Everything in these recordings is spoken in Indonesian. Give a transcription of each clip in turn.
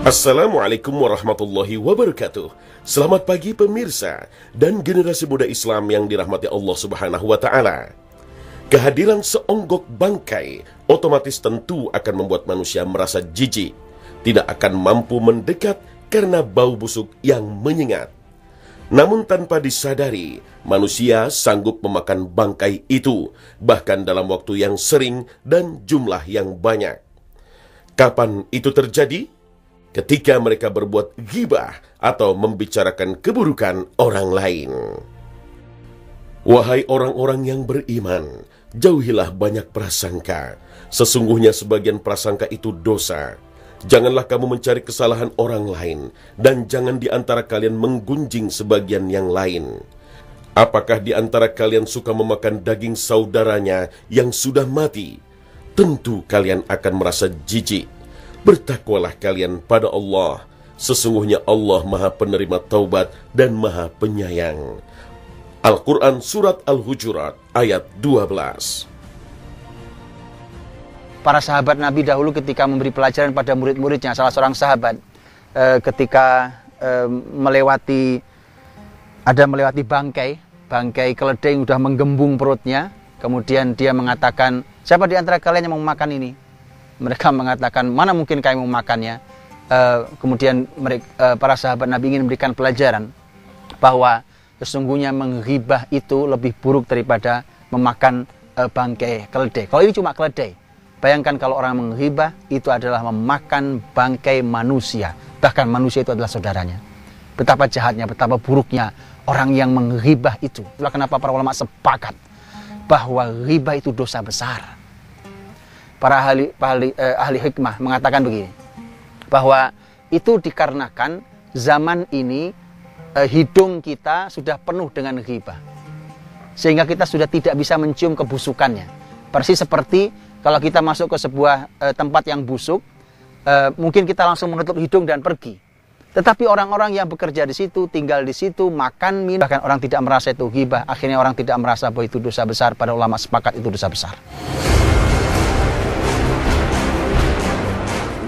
Assalamualaikum warahmatullahi wabarakatuh. Selamat pagi pemirsa dan generasi muda Islam yang dirahmati Allah Subhanahu wa Ta'ala. Kehadiran seonggok bangkai otomatis tentu akan membuat manusia merasa jijik, tidak akan mampu mendekat karena bau busuk yang menyengat. Namun tanpa disadari, manusia sanggup memakan bangkai itu, bahkan dalam waktu yang sering dan jumlah yang banyak. Kapan itu terjadi? Ketika mereka berbuat ghibah atau membicarakan keburukan orang lain. Wahai orang-orang yang beriman, jauhilah banyak prasangka. Sesungguhnya sebagian prasangka itu dosa. Janganlah kamu mencari kesalahan orang lain, dan jangan di antara kalian menggunjing sebagian yang lain. Apakah di antara kalian suka memakan daging saudaranya yang sudah mati? Tentu kalian akan merasa jijik. Bertakwalah kalian pada Allah. Sesungguhnya Allah Maha Penerima Taubat dan Maha Penyayang. Al-Quran Surat Al-Hujurat ayat 12. Para sahabat Nabi dahulu ketika memberi pelajaran pada murid-muridnya, salah seorang sahabat ketika melewati bangkai keledai yang sudah menggembung perutnya, kemudian dia mengatakan, siapa di antara kalian yang mau makan ini? Mereka mengatakan, mana mungkin kami memakannya. Kemudian para sahabat Nabi ingin memberikan pelajaran bahwa sesungguhnya menghibah itu lebih buruk daripada memakan bangkai keledai. Kalau ini cuma keledai, bayangkan kalau orang menghibah itu adalah memakan bangkai manusia. Bahkan manusia itu adalah saudaranya. Betapa jahatnya, betapa buruknya orang yang menghibah itu. Itulah kenapa para ulama sepakat bahwa ghibah itu dosa besar. Para ahli hikmah mengatakan begini, bahwa itu dikarenakan zaman ini hidung kita sudah penuh dengan ghibah, sehingga kita sudah tidak bisa mencium kebusukannya. Persis seperti kalau kita masuk ke sebuah tempat yang busuk, mungkin kita langsung menutup hidung dan pergi. Tetapi orang-orang yang bekerja di situ, tinggal di situ, makan, minum, bahkan orang tidak merasa itu ghibah. Akhirnya orang tidak merasa bahwa itu dosa besar. Para ulama sepakat itu dosa besar.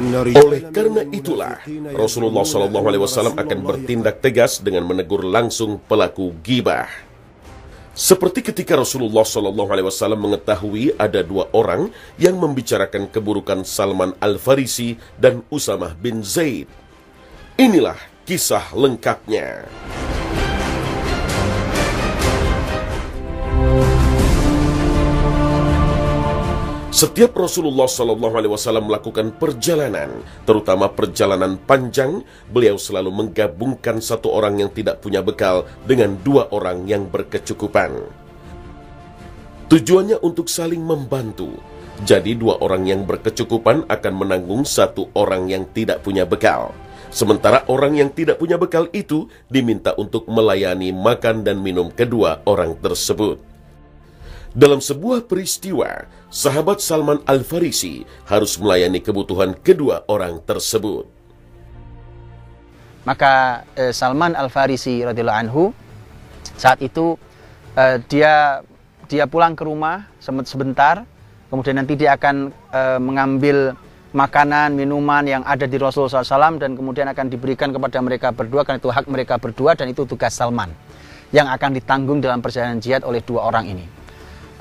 Oleh karena itulah, Rasulullah SAW akan bertindak tegas dengan menegur langsung pelaku ghibah. Seperti ketika Rasulullah SAW mengetahui ada dua orang yang membicarakan keburukan Salman Al-Farisi dan Usamah bin Zaid. Inilah kisah lengkapnya. Setiap Rasulullah SAW melakukan perjalanan, terutama perjalanan panjang, beliau selalu menggabungkan satu orang yang tidak punya bekal dengan dua orang yang berkecukupan. Tujuannya untuk saling membantu. Jadi dua orang yang berkecukupan akan menanggung satu orang yang tidak punya bekal. Sementara orang yang tidak punya bekal itu diminta untuk melayani makan dan minum kedua orang tersebut. Dalam sebuah peristiwa, sahabat Salman Al-Farisi harus melayani kebutuhan kedua orang tersebut. Maka Salman Al-Farisi radhiyallahu anhu saat itu dia pulang ke rumah sebentar, kemudian nanti dia akan mengambil makanan, minuman yang ada di Rasulullah SAW dan kemudian akan diberikan kepada mereka berdua, karena itu hak mereka berdua dan itu tugas Salman yang akan ditanggung dalam perjalanan jihad oleh dua orang ini.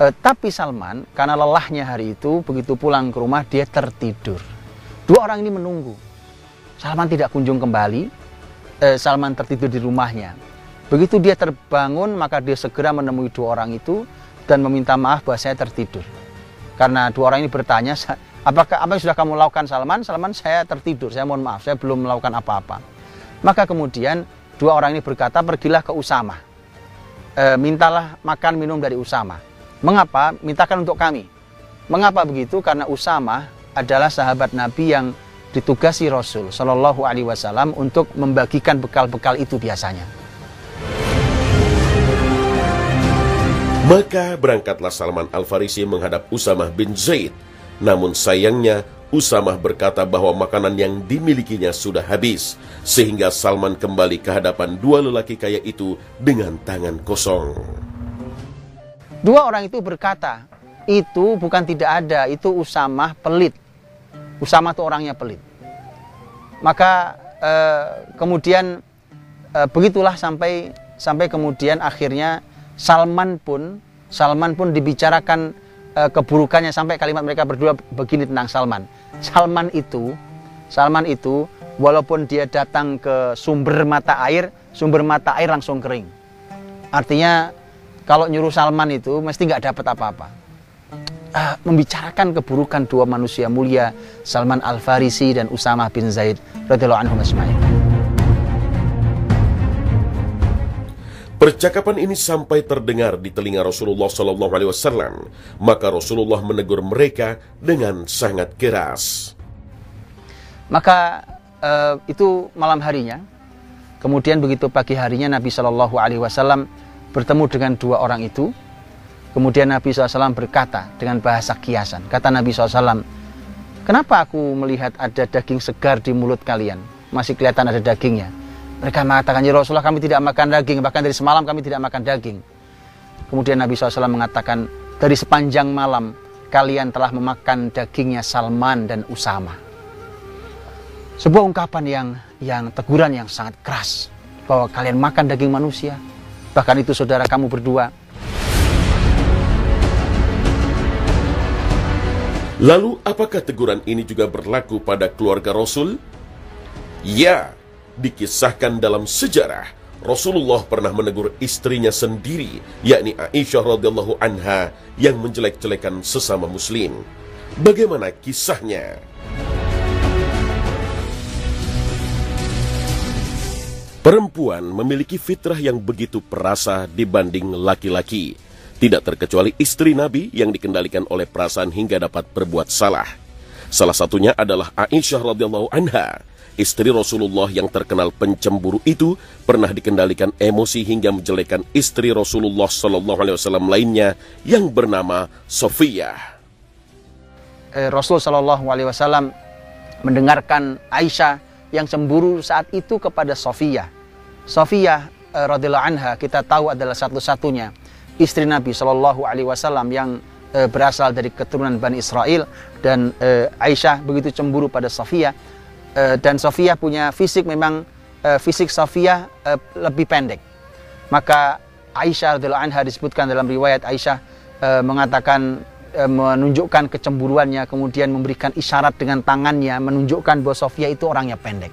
Tapi Salman, karena lelahnya hari itu, begitu pulang ke rumah, dia tertidur. Dua orang ini menunggu. Salman tidak kunjung kembali. Salman tertidur di rumahnya. Begitu dia terbangun, maka dia segera menemui dua orang itu dan meminta maaf bahwa saya tertidur. Karena dua orang ini bertanya, apa yang sudah kamu lakukan Salman? Salman, saya tertidur, saya mohon maaf, saya belum melakukan apa-apa. Maka kemudian dua orang ini berkata, pergilah ke Usamah. Mintalah makan minum dari Usamah. Mengapa? Mintakan untuk kami. Mengapa begitu? Karena Usamah adalah sahabat Nabi yang ditugasi Rasul Shallallahu Alaihi Wasallam untuk membagikan bekal-bekal itu biasanya. Maka berangkatlah Salman Al-Farisi menghadap Usamah bin Zaid. Namun sayangnya Usamah berkata bahwa makanan yang dimilikinya sudah habis, sehingga Salman kembali ke hadapan dua lelaki kaya itu dengan tangan kosong. Dua orang itu berkata, itu bukan tidak ada, itu Usamah pelit. Usamah itu orangnya pelit. Maka kemudian begitulah sampai kemudian akhirnya Salman pun dibicarakan keburukannya, sampai kalimat mereka berdua begini tentang Salman. Salman itu walaupun dia datang ke sumber mata air langsung kering. Artinya kalau nyuruh Salman itu mesti nggak dapat apa-apa. Membicarakan keburukan dua manusia mulia, Salman Al-Farisi dan Usamah bin Zaid radhiyallahu anhum ajma'in. Percakapan ini sampai terdengar di telinga Rasulullah SAW, maka Rasulullah menegur mereka dengan sangat keras. Maka itu malam harinya. Kemudian begitu pagi harinya Nabi SAW bertemu dengan dua orang itu. Kemudian Nabi SAW berkata dengan bahasa kiasan. Kata Nabi SAW, kenapa aku melihat ada daging segar di mulut kalian? Masih kelihatan ada dagingnya. Mereka mengatakan, ya Rasulullah, kami tidak makan daging. Bahkan dari semalam kami tidak makan daging. Kemudian Nabi SAW mengatakan, dari sepanjang malam kalian telah memakan dagingnya Salman dan Usamah. Sebuah ungkapan yang teguran yang sangat keras. Bahwa kalian makan daging manusia. Bahkan itu saudara kamu berdua. Lalu apakah teguran ini juga berlaku pada keluarga Rasul? Ya, dikisahkan dalam sejarah Rasulullah pernah menegur istrinya sendiri, yakni Aisyah radhiyallahu anha, yang menjelek-jelekan sesama muslim. Bagaimana kisahnya? Perempuan memiliki fitrah yang begitu perasa dibanding laki-laki. Tidak terkecuali istri Nabi yang dikendalikan oleh perasaan hingga dapat berbuat salah. Salah satunya adalah Aisyah radhiyallahu anha. Istri Rasulullah yang terkenal pencemburu itu pernah dikendalikan emosi hingga menjelekan istri Rasulullah SAW lainnya yang bernama Sofiyah. Rasul SAW mendengarkan Aisyah yang cemburu saat itu kepada Sofiyah. Sofiyah radhiyallahu anha kita tahu adalah satu-satunya istri Nabi SAW yang berasal dari keturunan Bani Israel, dan Aisyah begitu cemburu pada Sofiyah, dan Sofiyah punya fisik, memang fisik Sofiyah lebih pendek. Maka Aisyah radhiyallahu anha disebutkan dalam riwayat Aisyah mengatakan, menunjukkan kecemburuannya, kemudian memberikan isyarat dengan tangannya menunjukkan bahwa Sofiyah itu orangnya pendek.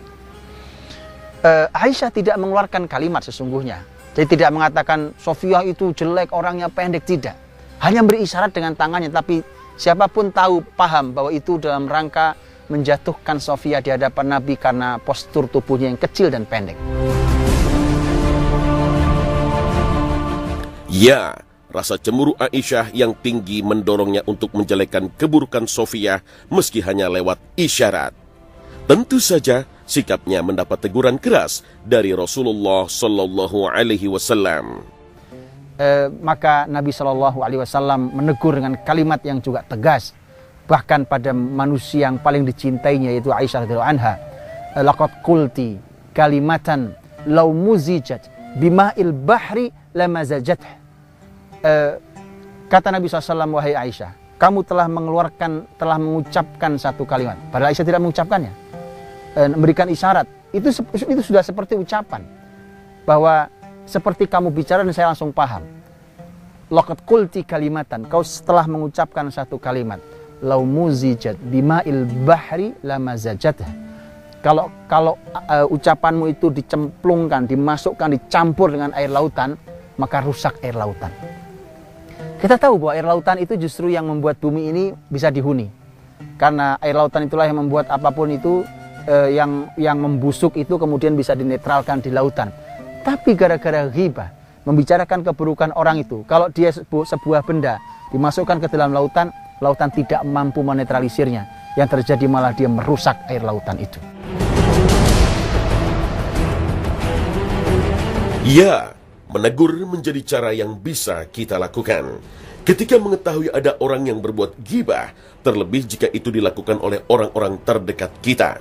Aisyah tidak mengeluarkan kalimat sesungguhnya. Jadi tidak mengatakan Sofiyah itu jelek, orangnya pendek, tidak. Hanya beri isyarat dengan tangannya, tapi siapapun tahu, paham bahwa itu dalam rangka menjatuhkan Sofiyah di hadapan Nabi karena postur tubuhnya yang kecil dan pendek. Ya, rasa cemburu Aisyah yang tinggi mendorongnya untuk menjelekkan keburukan Sofiyah meski hanya lewat isyarat. Tentu saja sikapnya mendapat teguran keras dari Rasulullah Sallallahu Alaihi Wasallam. Maka Nabi Sallallahu Alaihi Wasallam menegur dengan kalimat yang juga tegas, bahkan pada manusia yang paling dicintainya, yaitu Aisyah radhiyallahu anha. Laqad qulti kalimatan law muzijat bima'il bahri lamazajat. Kata Nabi SAW, wahai Aisyah, kamu telah mengucapkan satu kalimat. Padahal Aisyah tidak mengucapkannya. Memberikan isyarat, itu sudah seperti ucapan bahwa seperti kamu bicara dan saya langsung paham. Laqad qulti kalimatan, kau setelah mengucapkan satu kalimat, lau muzijat bima'il bahri lamazajat. Kalau ucapanmu itu dicemplungkan, dimasukkan, dicampur dengan air lautan, maka rusak air lautan. Kita tahu bahwa air lautan itu justru yang membuat bumi ini bisa dihuni, karena air lautan itulah yang membuat apapun itu yang membusuk itu kemudian bisa dinetralkan di lautan. Tapi gara-gara ghibah, membicarakan keburukan orang itu, kalau dia sebuah benda dimasukkan ke dalam lautan, lautan tidak mampu menetralisirnya. Yang terjadi malah dia merusak air lautan itu. Ya, menegur menjadi cara yang bisa kita lakukan. Ketika mengetahui ada orang yang berbuat ghibah, terlebih jika itu dilakukan oleh orang-orang terdekat kita.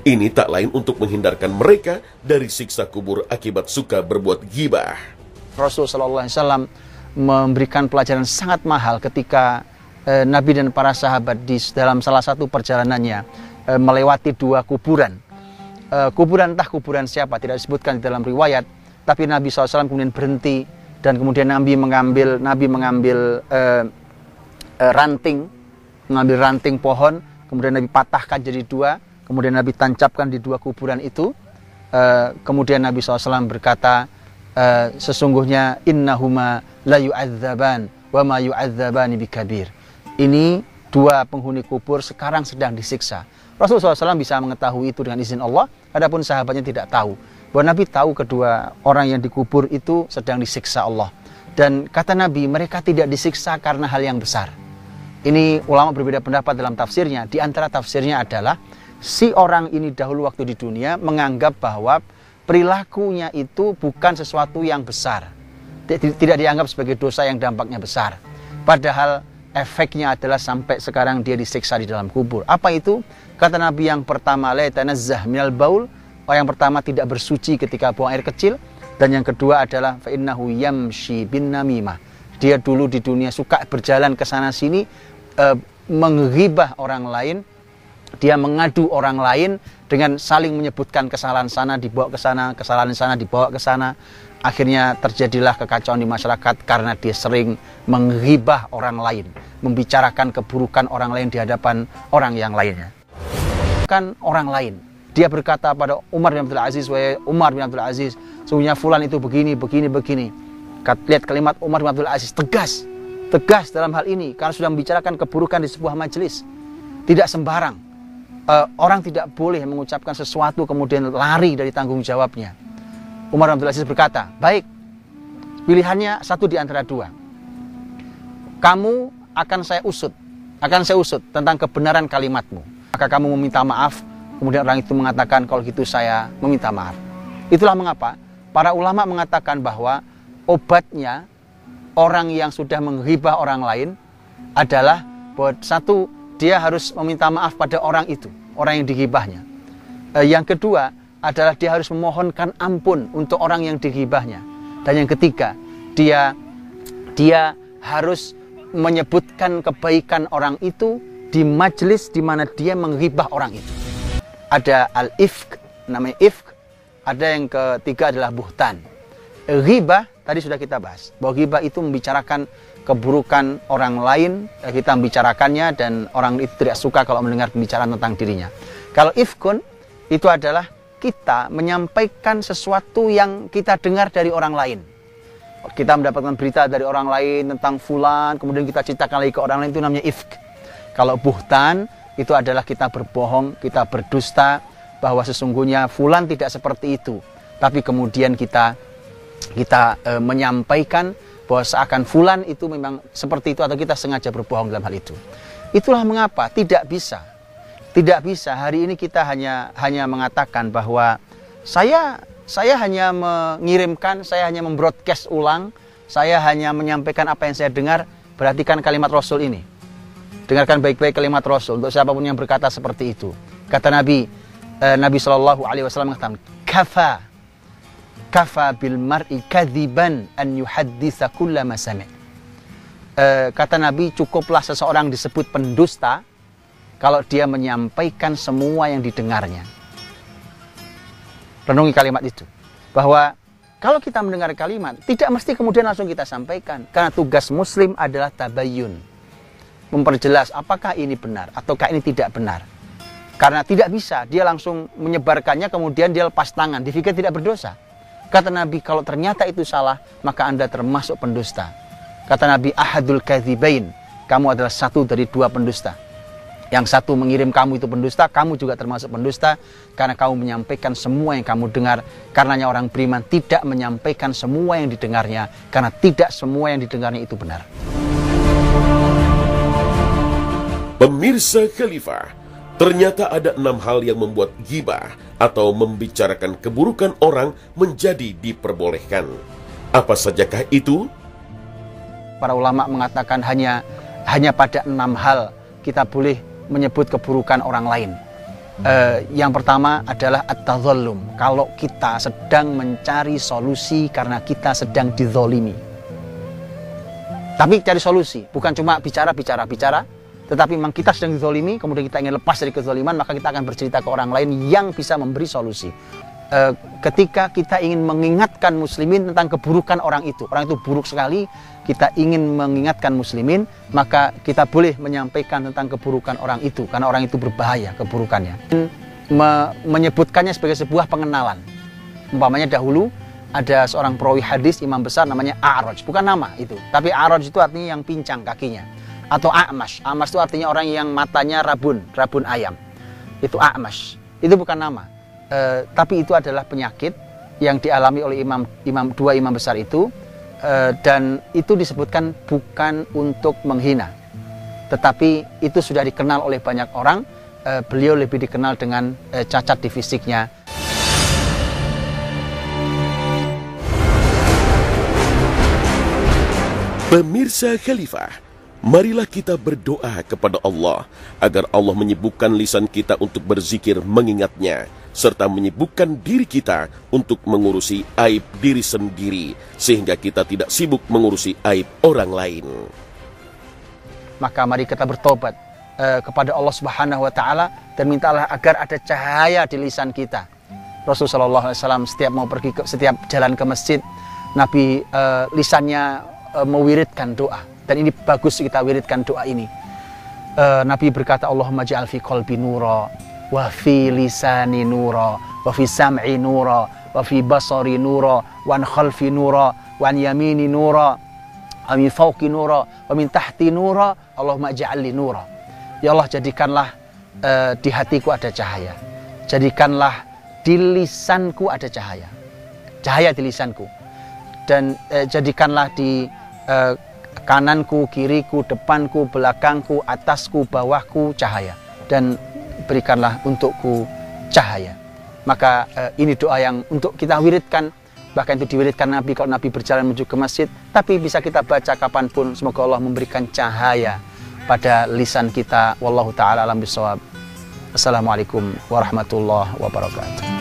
Ini tak lain untuk menghindarkan mereka dari siksa kubur akibat suka berbuat ghibah. Rasulullah SAW memberikan pelajaran sangat mahal ketika Nabi dan para sahabat dalam salah satu perjalanannya melewati dua kuburan. kuburan entah kuburan siapa, tidak disebutkan di dalam riwayat, tapi Nabi SAW kemudian berhenti dan kemudian Nabi mengambil ranting pohon, kemudian Nabi patahkan jadi dua, kemudian Nabi tancapkan di dua kuburan itu. Kemudian Nabi SAW berkata, sesungguhnya innahuma la yu'adzaban wa ma yu'adzabani bikabir. Ini dua penghuni kubur sekarang sedang disiksa. Rasulullah SAW bisa mengetahui itu dengan izin Allah, adapun sahabatnya tidak tahu. Bahwa Nabi tahu kedua orang yang dikubur itu sedang disiksa Allah. Dan kata Nabi, mereka tidak disiksa karena hal yang besar. Ini ulama berbeda pendapat dalam tafsirnya. Di antara tafsirnya adalah, si orang ini dahulu waktu di dunia menganggap bahwa perilakunya itu bukan sesuatu yang besar. Tidak dianggap sebagai dosa yang dampaknya besar. Padahal efeknya adalah sampai sekarang dia disiksa di dalam kubur. Apa itu? Kata Nabi yang pertama, la yatanazzah minal baul. Yang pertama tidak bersuci ketika buang air kecil. Dan yang kedua adalah fa innahu yamshi bin namimah. Dia dulu di dunia suka berjalan ke sana sini, menghibah orang lain. Dia mengadu orang lain dengan saling menyebutkan kesalahan sana dibawa ke sana, kesalahan sana dibawa ke sana. Akhirnya terjadilah kekacauan di masyarakat karena dia sering menghibah orang lain, membicarakan keburukan orang lain di hadapan orang yang lainnya. Kan orang lain. Dia berkata pada Umar bin Abdul Aziz, wahai Umar bin Abdul Aziz, sesungguhnya fulan itu begini. Lihat kalimat Umar bin Abdul Aziz, tegas dalam hal ini karena sudah membicarakan keburukan di sebuah majelis. Tidak sembarang. Orang tidak boleh mengucapkan sesuatu kemudian lari dari tanggung jawabnya. Umar bin Abdul Aziz berkata, baik, pilihannya satu di antara dua. Kamu akan saya usut tentang kebenaran kalimatmu. Maka kamu meminta maaf. Kemudian orang itu mengatakan, kalau gitu saya meminta maaf. Itulah mengapa para ulama mengatakan bahwa obatnya orang yang sudah menghibah orang lain adalah bahwa satu, dia harus meminta maaf pada orang itu, orang yang dihibahnya. Yang kedua adalah dia harus memohonkan ampun untuk orang yang dihibahnya. Dan yang ketiga, dia harus menyebutkan kebaikan orang itu di majelis di mana dia menghibah orang itu. Ada al-ifk, namanya ifk. Ada yang ketiga adalah buhtan. Ghibah, tadi sudah kita bahas. Bahwa ghibah itu membicarakan keburukan orang lain. Kita membicarakannya dan orang itu tidak suka kalau mendengar pembicaraan tentang dirinya. Kalau ifkun, itu adalah kita menyampaikan sesuatu yang kita dengar dari orang lain. Kita mendapatkan berita dari orang lain tentang fulan, kemudian kita ceritakan lagi ke orang lain, itu namanya ifk. Kalau buhtan, itu adalah kita berbohong, kita berdusta bahwa sesungguhnya fulan tidak seperti itu. Tapi kemudian kita menyampaikan bahwa seakan fulan itu memang seperti itu atau kita sengaja berbohong dalam hal itu. Itulah mengapa tidak bisa hari ini kita hanya mengatakan bahwa saya hanya mengirimkan, saya hanya membroadcast ulang, saya hanya menyampaikan apa yang saya dengar. Perhatikan kalimat Rasul ini. Dengarkan baik-baik kalimat Rasul untuk siapapun yang berkata seperti itu. Kata Nabi SAW mengatakan, kafa bil mar'i kadziban an yuhadditsa kulla ma sami'. Kata Nabi, cukuplah seseorang disebut pendusta kalau dia menyampaikan semua yang didengarnya. Renungi kalimat itu. Bahwa kalau kita mendengar kalimat, tidak mesti kemudian langsung kita sampaikan. Karena tugas muslim adalah tabayyun. Memperjelas apakah ini benar ataukah ini tidak benar. Karena tidak bisa dia langsung menyebarkannya kemudian dia lepas tangan, dipikir tidak berdosa. Kata Nabi, kalau ternyata itu salah, maka Anda termasuk pendusta. Kata Nabi, ahadul kadzibain, kamu adalah satu dari dua pendusta. Yang satu mengirim kamu itu pendusta, kamu juga termasuk pendusta karena kamu menyampaikan semua yang kamu dengar. Karenanya orang beriman tidak menyampaikan semua yang didengarnya karena tidak semua yang didengarnya itu benar. Pemirsa Khalifah, ternyata ada 6 hal yang membuat ghibah atau membicarakan keburukan orang menjadi diperbolehkan. Apa sajakah itu? Para ulama mengatakan hanya pada 6 hal kita boleh menyebut keburukan orang lain. Yang pertama adalah at-tadhallum. Kalau kita sedang mencari solusi karena kita sedang dizolimi. Tapi cari solusi, bukan cuma bicara. Tetapi memang kita sedang dizolimi, kemudian kita ingin lepas dari kezoliman, maka kita akan bercerita ke orang lain yang bisa memberi solusi. Ketika kita ingin mengingatkan muslimin tentang keburukan orang itu buruk sekali, kita ingin mengingatkan muslimin, maka kita boleh menyampaikan tentang keburukan orang itu, karena orang itu berbahaya keburukannya. Menyebutkannya sebagai sebuah pengenalan. Umpamanya dahulu ada seorang perawi hadis, imam besar namanya A'raj, bukan nama itu, tapi A'raj itu artinya yang pincang kakinya. Atau A'mash, A'mash itu artinya orang yang matanya rabun ayam. Itu A'mash, itu bukan nama. Tapi itu adalah penyakit yang dialami oleh dua imam besar itu, dan itu disebutkan bukan untuk menghina, tetapi itu sudah dikenal oleh banyak orang. Beliau lebih dikenal dengan cacat di fisiknya. Pemirsa Khalifah, marilah kita berdoa kepada Allah agar Allah menyibukkan lisan kita untuk berzikir mengingatnya, serta menyibukkan diri kita untuk mengurusi aib diri sendiri, sehingga kita tidak sibuk mengurusi aib orang lain. Maka mari kita bertobat kepada Allah Subhanahu wa Ta'ala dan mintalah agar ada cahaya di lisan kita. Rasulullah SAW setiap mau pergi setiap jalan ke masjid, Nabi lisannya mewiridkan doa, dan ini bagus kita wiridkan doa ini. Nabi berkata, Allahumma ja'al fi qalbi nura, wa fi lisani nura, wa fi sam'i nura, wa fi basari nura, wa an khalfi nura, wa an yamini nura, wa min fawqi nura, wa min tahti nura, Allahumma ja'al li nura. Ya Allah, jadikanlah di hatiku ada cahaya, jadikanlah di lisanku ada cahaya di lisanku, dan jadikanlah di kananku, kiriku, depanku, belakangku, atasku, bawahku cahaya, dan berikanlah untukku cahaya. Maka ini doa yang untuk kita wiridkan, bahkan itu diwiridkan Nabi kalau Nabi berjalan menuju ke masjid, tapi bisa kita baca kapanpun. Semoga Allah memberikan cahaya pada lisan kita. Wallahu ta'ala alam bisawab. Assalamualaikum warahmatullahi wabarakatuh.